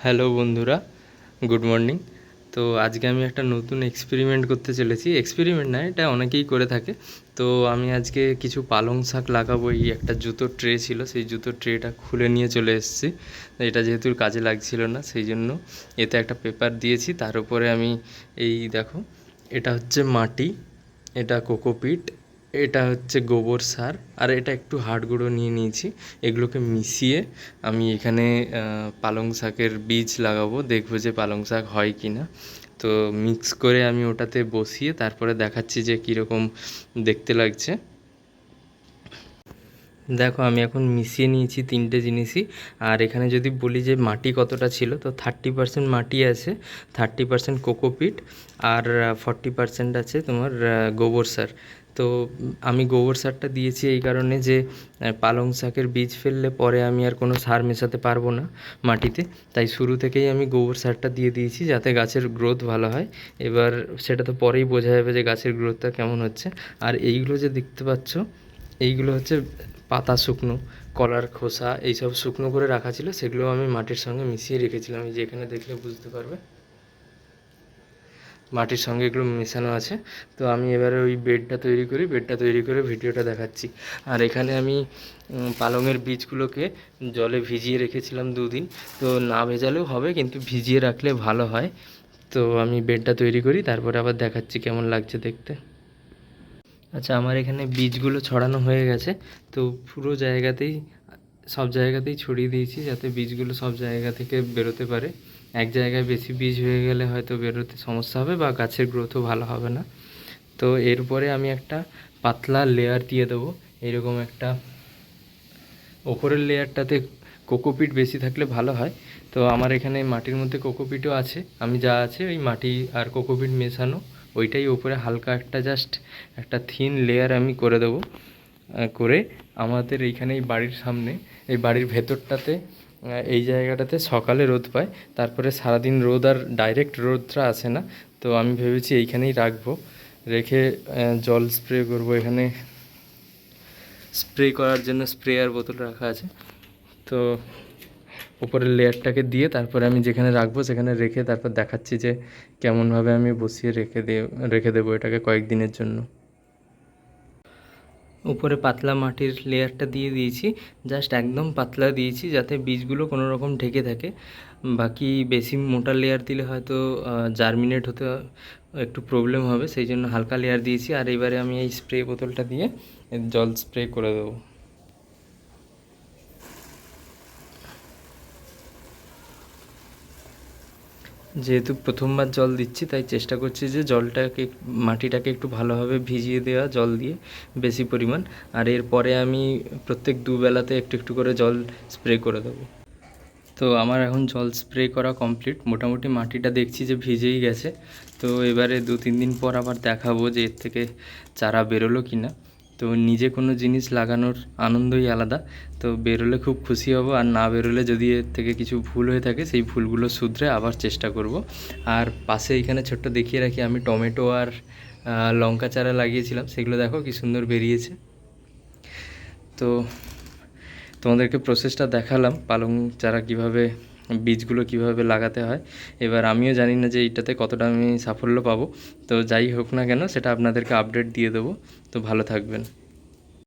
Hello বন্ধুরা, good morning. তো আজকে আমি একটা নতুন এক্সপেরিমেন্ট করতে চলেছি। এক্সপেরিমেন্ট না, এটা অনেকেই করে থাকে। তো আমি আজকে কিছু পালং শাক লাগাবো। এই একটা জুতোর ট্রে ছিল, সেই জুতোর ট্রেটা খুলে নিয়ে চলে এসেছি। এটা যেহেতু কাজে লাগছিল না, সেই জন্য এতে একটা পেপার দিয়েছি। তার উপরে আমি এই দেখো, এটা হচ্ছে মাটি, এটা কোকোপিট, এটা হচ্ছে গোবর সার, আর এটা একটু হাড় গুঁড়ো নিয়ে নিয়েছি। এগুলোকে মিশিয়ে আমি এখানে পালং শাকের বীজ লাগাবো, দেখবো যে পালং শাক হয় কি না। তো মিক্স করে আমি ওটাতে বসিয়ে তারপরে দেখাচ্ছি যে কীরকম দেখতে লাগছে। দেখো, আমি এখন মিশিয়ে নিয়েছি তিনটে জিনিসই। আর এখানে যদি বলি যে মাটি কতটা ছিল, তো 30% মাটি আছে, 30% কোকোপিট, আর 40% আছে তোমার গোবর সার। তো আমি গোবর সারটা দিয়েছি এই কারণে যে পালং শাকের বীজ ফেললে পরে আমি আর কোনো সার মেশাতে পারবো না মাটিতে। তাই শুরু থেকেই আমি গোবর সারটা দিয়ে দিয়েছি, যাতে গাছের গ্রোথ ভালো হয়। এবার সেটা তো পরেই বোঝা যাবে যে গাছের গ্রোথটা কেমন হচ্ছে। আর এইগুলো যে দেখতে পাচ্ছ, এইগুলো হচ্ছে পাতা শুকনো, কলার খোসা, এইসব শুকনো করে রাখা ছিল, সেগুলো আমি মাটির সঙ্গে মিশিয়ে রেখেছিলাম। এই যে এখানে দেখলে বুঝতে পারবে, মাটির সঙ্গে এগুলো মেশানো আছে। তো আমি এবারে ওই বেডটা তৈরি করে ভিডিওটা দেখাচ্ছি। আর এখানে আমি পালংয়ের বীজগুলোকে জলে ভিজিয়ে রেখেছিলাম 2 দিন। তো না ভেজালেও হবে, কিন্তু ভিজিয়ে রাখলে ভালো হয়। তো আমি বেডটা তৈরি করি, তারপরে আবার দেখাচ্ছি কেমন লাগছে দেখতে। আচ্ছা, আমার এখানে বীজগুলো ছড়ানো হয়ে গেছে। তো পুরো জায়গাতেই, সব জায়গাতেই ছড়িয়ে দিয়েছি, যাতে বীজগুলো সব জায়গা থেকে বেরোতে পারে। এক জায়গায় বেশি বীজ হয়ে গেলে হয়তো বেরোতে সমস্যা হবে বা গাছের গ্রোথও ভালো হবে না। তো এরপরে আমি একটা পাতলা লেয়ার দিয়ে দেবো, এরকম একটা। ওপরের লেয়ারটাতে কোকোপিট বেশি থাকলে ভালো হয়। তো আমার এখানে মাটির মধ্যে কোকোপিটও আছে, আমি যা আছে ওই মাটি আর কোকোপিট মেশানো, ওইটাই ওপরে হালকা একটা জাস্ট একটা থিন লেয়ার আমি করে দেবো। করে আমাদের এইখানে এই বাড়ির সামনে, এই বাড়ির ভেতরটাতে, এই জায়গাটাতে সকালে রোদ পায়, তারপরে সারাদিন রোদ আর ডাইরেক্ট রোদটা আসে না। তো আমি ভেবেছি এইখানেই রাখবো, রেখে জল স্প্রে করব। এখানে স্প্রে করার জন্য স্প্রেয়ার বোতল রাখা আছে। তো উপরের লেয়ারটাকে দিয়ে তারপরে আমি যেখানে রাখবো সেখানে রেখে তারপর দেখাচ্ছি যে কেমনভাবে আমি বসিয়ে রেখে দেবো এটাকে কয়েকদিনের জন্য। উপরে পাতলা মাটির লেয়ারটা দিয়ে দিয়েছি, জাস্ট একদম পাতলা দিয়েছি, যাতে বীজগুলো কোনো রকম ঢেকে থাকে। বাকি বেশি মোটা লেয়ার দিলে হয়তো জার্মিনেট হতে একটু প্রবলেম হবে, সেই জন্য হালকা লেয়ার দিয়েছি। আর এবারে আমি এই স্প্রে বোতলটা দিয়ে জল স্প্রে করে দেবো। যেহেতু প্রথমবার জল দিচ্ছি, তাই চেষ্টা করছি যে মাটিটাকে একটু ভালোভাবে ভিজিয়ে দেওয়া জল দিয়ে বেশি পরিমাণ। আর এরপরে আমি প্রত্যেক দুবেলাতে একটু একটু করে জল স্প্রে করে দেবো। তো আমার এখন জল স্প্রে করা কমপ্লিট, মোটামুটি মাটিটা দেখছি যে ভিজেই গেছে। তো এবারে 2-3 দিন পর আবার দেখাবো যে এর থেকে চারা বেরোলো কি না। তো নিজে কোনো জিনিস লাগানোর আনন্দই আলাদা। তো বেরোলে খুব খুশি হব, আর না বেরোলে যদি এর থেকে কিছু ভুল হয়ে থাকে সেই ভুলগুলো শুধরে আবার চেষ্টা করব। আর পাশে এখানে ছোট্ট দেখিয়ে রাখি, আমি টমেটো আর লঙ্কা চারা লাগিয়েছিলাম, সেগুলো দেখো কি সুন্দর বেরিয়েছে। তো তোমাদেরকে প্রসেসটা দেখালাম, পালং চারা কীভাবে, বীজগুলো কীভাবে লাগাতে হয়। এবার আমিও জানি না যে এইটাতে কতটা আমি সাফল্য পাবো। তো যাই হোক না কেন, সেটা আপনাদেরকে আপডেট দিয়ে দেবো। তো ভালো থাকবেন।